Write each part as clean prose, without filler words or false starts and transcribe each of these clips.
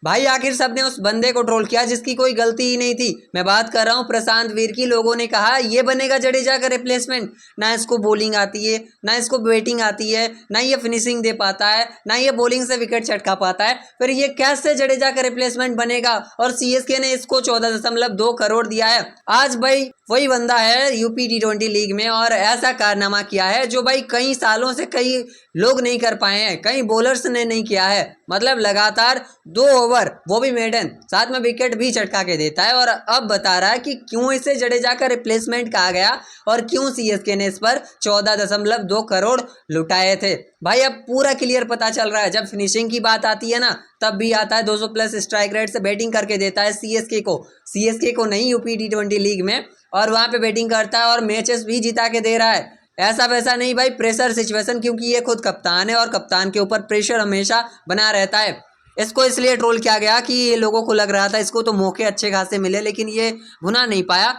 भाई आखिर सबने उस बंदे को ट्रोल किया जिसकी कोई गलती ही नहीं थी। मैं बात कर रहा हूँ प्रशांत वीर की। लोगों ने कहा ये बनेगा जडेजा का रिप्लेसमेंट, ना इसको बॉलिंग आती है, ना इसको बैटिंग आती है, ना ये फिनिशिंग दे पाता है, ना ये बॉलिंग से विकेट चटका पाता है, फिर ये कैसे जडेजा का रिप्लेसमेंट बनेगा। और सीएसके ने इसको 14.2 करोड़ दिया है। आज भाई वही बंदा है यूपी T20 लीग में और ऐसा कारनामा किया है जो भाई कई सालों से कई लोग नहीं कर पाए हैं, कई बॉलर्स ने नहीं किया है। मतलब लगातार 2 ओवर, वो भी मेडन, साथ में विकेट भी चटका के देता है। और अब बता रहा है कि क्यों इसे जडेजा का रिप्लेसमेंट कहा गया और क्यों सीएसके ने इस पर 14.2 करोड़ लुटाए थे। भाई अब पूरा क्लियर पता चल रहा है। जब फिनिशिंग की बात आती है ना, तब भी आता है 200 प्लस स्ट्राइक रेट से बैटिंग करके देता है सीएसके को नहीं यूपी T20 लीग में, और वहां पे बैटिंग करता है और मैचेस भी जिता के दे रहा है। ऐसा वैसा नहीं भाई, प्रेशर सिचुएशन, क्योंकि ये खुद कप्तान है और कप्तान के ऊपर प्रेशर हमेशा बना रहता है। इसको इसलिए ट्रोल किया गया कि ये लोगों को लग रहा था इसको तो मौके अच्छे खासे मिले, लेकिन ये भुना नहीं पाया।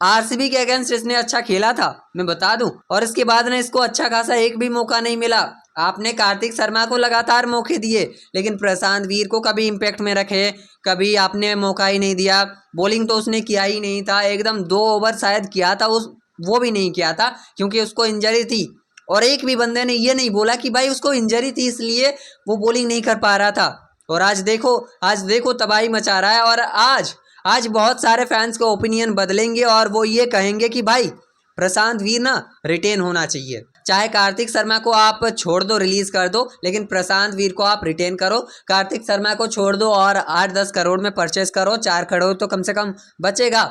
आरसीबी के अगेंस्ट इसने अच्छा खेला था, मैं बता दूं, और इसके बाद ने इसको अच्छा खासा एक भी मौका नहीं मिला। आपने कार्तिक शर्मा को लगातार मौके दिए, लेकिन प्रशांत वीर को कभी इम्पैक्ट में रखे, कभी आपने मौका ही नहीं दिया। बॉलिंग तो उसने किया ही नहीं था, एकदम 2 ओवर शायद किया था उस, वो भी नहीं किया था क्योंकि उसको इंजरी थी। और एक भी बंदे ने ये नहीं बोला कि भाई उसको इंजरी थी इसलिए वो बॉलिंग नहीं कर पा रहा था। और आज देखो तबाही मचा रहा है। और आज बहुत सारे फैंस के ओपिनियन बदलेंगे और वो ये कहेंगे कि भाई प्रशांत वीर ना रिटेन होना चाहिए। चाहे कार्तिक शर्मा को आप छोड़ दो, रिलीज कर दो, लेकिन प्रशांत वीर को आप रिटेन करो। कार्तिक शर्मा को छोड़ दो और 8-10 करोड़ में परचेस करो, 4 करोड़ तो कम से कम बचेगा।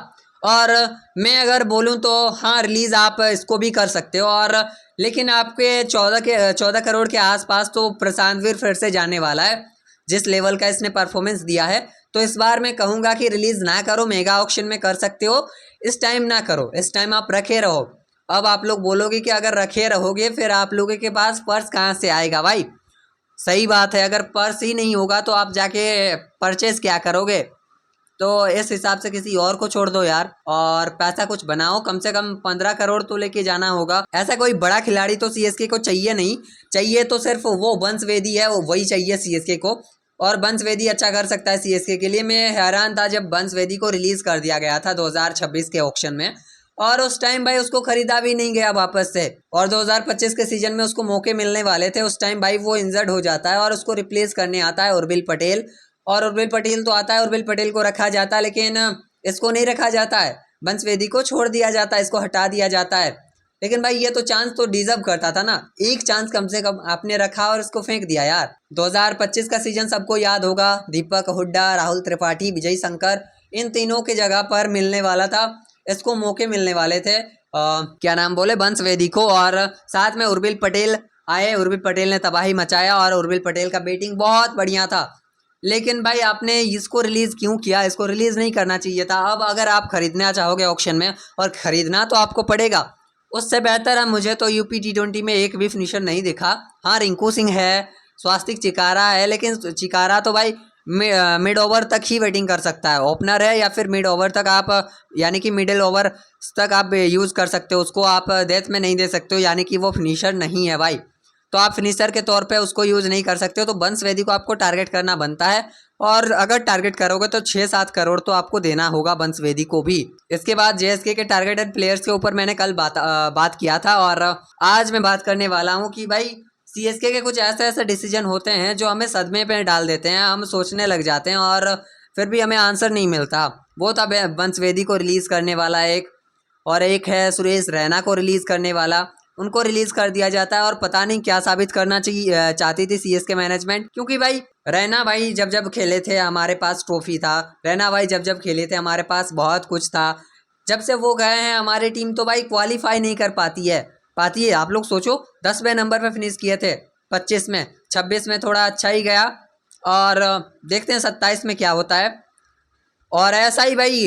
और मैं अगर बोलूं तो हाँ, रिलीज आप इसको भी कर सकते हो। और लेकिन आपके 14 करोड़ के आसपास तो प्रशांत वीर फिर से जाने वाला है, जिस लेवल का इसने परफॉर्मेंस दिया है। तो इस बार मैं कहूँगा कि रिलीज ना करो, मेगा ऑक्शन में कर सकते हो, इस टाइम ना करो, इस टाइम आप रखे रहो। अब आप लोग बोलोगे कि अगर रखे रहोगे फिर आप लोगों के पास पर्स कहाँ से आएगा भाई। सही बात है, अगर पर्स ही नहीं होगा तो आप जाके परचेज क्या करोगे। तो इस हिसाब से किसी और को छोड़ दो यार, और पैसा कुछ बनाओ। कम से कम 15 करोड़ तो लेके जाना होगा। ऐसा कोई बड़ा खिलाड़ी तो सीएसके को चाहिए नहीं, चाहिए तो सिर्फ वो वंशवेदी है, वो वही चाहिए सीएसके को। और वंशवेदी अच्छा कर सकता है सीएसके के लिए। मैं हैरान था जब वंशवेदी को रिलीज कर दिया गया था 2026 के ऑक्शन में, और उस टाइम भाई उसको खरीदा भी नहीं गया वापस से। और 2025 के सीजन में उसको मौके मिलने वाले थे, उस टाइम भाई वो इंजर्ड हो जाता है और उसको रिप्लेस करने आता है उर्विल पटेल। और उर्विल पटेल तो आता है, उर्विल पटेल को रखा जाता है, लेकिन इसको नहीं रखा जाता है, वंशवेदी को छोड़ दिया जाता है, इसको हटा दिया जाता है। लेकिन भाई ये तो चांस तो डिजर्व करता था ना, एक चांस कम से कम आपने रखा और इसको फेंक दिया यार। 2025 का सीजन सबको याद होगा, दीपक हुड्डा, राहुल त्रिपाठी, विजय शंकर, इन तीनों की जगह पर मिलने वाला था, इसको मौके मिलने वाले थे क्या नाम बोले, वंशवेदी को। और साथ में उर्विल पटेल आए, उर्विल पटेल ने तबाही मचाया और उर्विल पटेल का बैटिंग बहुत बढ़िया था। लेकिन भाई आपने इसको रिलीज क्यों किया, इसको रिलीज नहीं करना चाहिए था। अब अगर आप खरीदना चाहोगे ऑक्शन में, और खरीदना तो आपको पड़ेगा, उससे बेहतर है, मुझे तो यूपी T20 में एक भी फिनिशर नहीं दिखा। हाँ, रिंकू सिंह है, स्वास्तिक चिकारा है, लेकिन चिकारा तो भाई मिड ओवर तक ही बैटिंग कर सकता है, ओपनर है, या फिर मिड ओवर तक आप, यानी कि मिडिल ओवर तक आप यूज़ कर सकते हो उसको, आप डेथ में नहीं दे सकते हो, यानी कि वो फिनिशर नहीं है भाई। तो आप फिनिशर के तौर पे उसको यूज़ नहीं कर सकते हो। तो वंशवेदी को आपको टारगेट करना बनता है, और अगर टारगेट करोगे तो 6-7 करोड़ तो आपको देना होगा वंशवेदी को भी। इसके बाद जेएसके के टारगेटेड प्लेयर्स के ऊपर मैंने कल बात किया था, और आज मैं बात करने वाला हूँ कि भाई सीएसके के कुछ ऐसे ऐसे डिसीजन होते हैं जो हमें सदमे पे डाल देते हैं, हम सोचने लग जाते हैं और फिर भी हमें आंसर नहीं मिलता। वो था वंशवेदी को रिलीज़ करने वाला एक, और एक है सुरेश रैना को रिलीज़ करने वाला। उनको रिलीज़ कर दिया जाता है और पता नहीं क्या साबित करना चाहती थी सीएसके मैनेजमेंट, क्योंकि भाई रैना भाई जब जब खेले थे हमारे पास ट्रॉफी था, रैना भाई जब जब खेले थे हमारे पास बहुत कुछ था। जब से वो गए हैं हमारी टीम तो भाई क्वालिफाई नहीं कर पाती है। आप लोग सोचो, 10वें नंबर पे फिनिश किए थे 25 में, 26 में थोड़ा अच्छा ही गया, और देखते हैं 27 में क्या होता है। और ऐसा ही भाई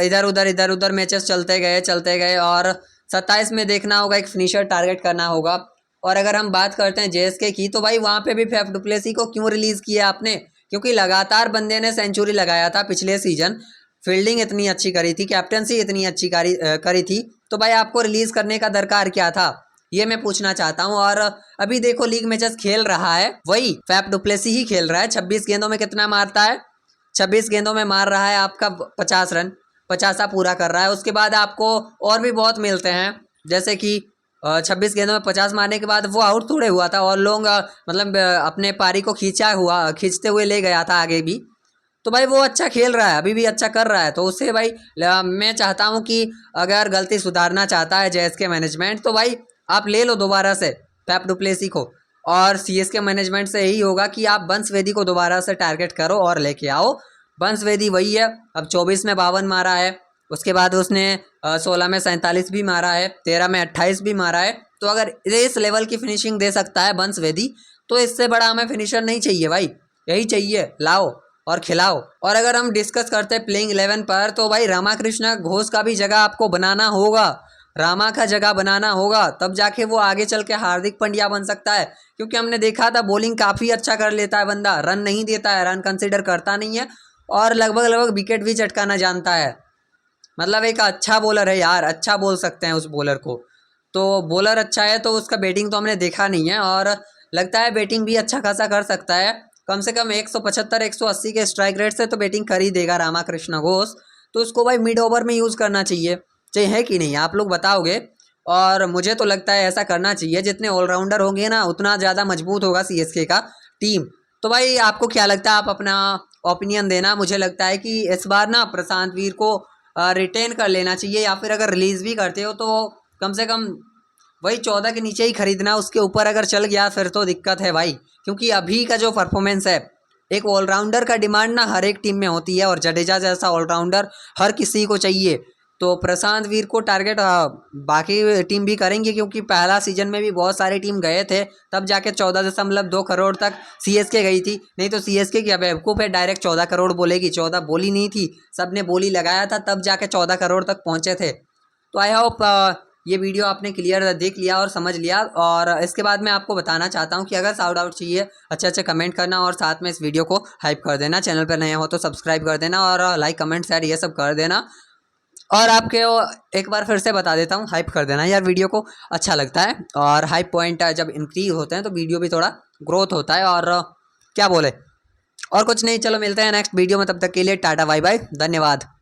इधर उधर मैचेस चलते गए और 27 में देखना होगा, एक फिनिशर टारगेट करना होगा। और अगर हम बात करते हैं जेएसके की, तो भाई वहाँ पे भी फैफ डुप्लेसी को क्यों रिलीज़ किया आपने, क्योंकि लगातार बंदे ने सेंचुरी लगाया था पिछले सीजन, फील्डिंग इतनी अच्छी करी थी, कैप्टनसी इतनी अच्छी करी थी, तो भाई आपको रिलीज़ करने का दरकार क्या था। ये मैं पूछना चाहता हूँ। और अभी देखो लीग मैचेस खेल रहा है वही फैफ डु प्लेसिस ही खेल रहा है। 26 गेंदों में कितना मारता है? 26 गेंदों में मार रहा है आपका 50 रन, 50 पूरा कर रहा है। उसके बाद आपको और भी बहुत मिलते हैं, जैसे कि 26 गेंदों में 50 मारने के बाद वो आउट थोड़े हुआ था और लोग मतलब अपने पारी को खींचते हुए ले गया था आगे भी। तो भाई वो अच्छा खेल रहा है, अभी भी अच्छा कर रहा है। तो उससे भाई मैं चाहता हूँ कि अगर गलती सुधारना चाहता है जेएसके मैनेजमेंट तो भाई आप ले लो दोबारा से फैफ डु प्लेसिस को। और सीएसके मैनेजमेंट से यही होगा कि आप बंसवेदी को दोबारा से टारगेट करो और लेके आओ। बंसवेदी वही है, अब 24 में 52 मारा है, उसके बाद उसने 16 में 47 भी मारा है, 13 में 28 भी मारा है। तो अगर इस लेवल की फिनिशिंग दे सकता है बंसवेदी तो इससे बड़ा हमें फिनिशर नहीं चाहिए भाई, यही चाहिए, लाओ और खिलाओ। और अगर हम डिस्कस करते हैं प्लेइंग 11 पर तो भाई रामाकृष्ण घोष का भी जगह आपको बनाना होगा, रामा का जगह बनाना होगा, तब जाके वो आगे चल के हार्दिक पांड्या बन सकता है। क्योंकि हमने देखा था बॉलिंग काफ़ी अच्छा कर लेता है बंदा, रन नहीं देता है, रन कंसिडर करता नहीं है और लगभग विकेट भी चटकाना जानता है। मतलब एक अच्छा बॉलर है यार, अच्छा बोल सकते हैं उस बॉलर को। तो बॉलर अच्छा है तो उसका बैटिंग तो हमने देखा नहीं है और लगता है बैटिंग भी अच्छा खासा कर सकता है। कम से कम 175 180 के स्ट्राइक रेट से तो बैटिंग कर ही देगा रामाकृष्ण घोष। तो उसको भाई मिड ओवर में यूज़ करना चाहिए है कि नहीं, आप लोग बताओगे। और मुझे तो लगता है ऐसा करना चाहिए, जितने ऑलराउंडर होंगे ना उतना ज़्यादा मजबूत होगा सीएसके का टीम। तो भाई आपको क्या लगता है, आप अपना ओपिनियन देना। मुझे लगता है कि इस बार ना प्रशांत वीर को रिटेन कर लेना चाहिए, या फिर अगर रिलीज़ भी करते हो तो कम से कम वही 14 के नीचे ही खरीदना। उसके ऊपर अगर चल गया फिर तो दिक्कत है भाई, क्योंकि अभी का जो परफॉर्मेंस है, एक ऑलराउंडर का डिमांड ना हर एक टीम में होती है और जडेजा जैसा ऑलराउंडर हर किसी को चाहिए। तो प्रशांत वीर को टारगेट बाकी टीम भी करेंगे, क्योंकि पहला सीजन में भी बहुत सारी टीम गए थे, तब जाके 14.2 करोड़ तक सीएसके गई थी। नहीं तो सीएसके क्या बेवकूफ़ है डायरेक्ट 14 करोड़ बोलेगी, 14 बोली नहीं थी, सबने बोली लगाया था तब जाके 14 करोड़ तक पहुँचे थे। तो आई होप ये वीडियो आपने क्लियर देख लिया और समझ लिया। और इसके बाद मैं आपको बताना चाहता हूँ कि अगर साउट आउट चाहिए अच्छे कमेंट करना और साथ में इस वीडियो को हाइप कर देना। चैनल पर नया हो तो सब्सक्राइब कर देना और लाइक कमेंट शेयर ये सब कर देना। और आपके एक बार फिर से बता देता हूँ, हाइप कर देना यार, वीडियो को अच्छा लगता है। और हाइप पॉइंट जब इंक्रीज होते हैं तो वीडियो भी थोड़ा ग्रोथ होता है। और क्या बोले, और कुछ नहीं, चलो मिलते हैं नेक्स्ट वीडियो में, तब तक के लिए टाटा बाय बाय, धन्यवाद।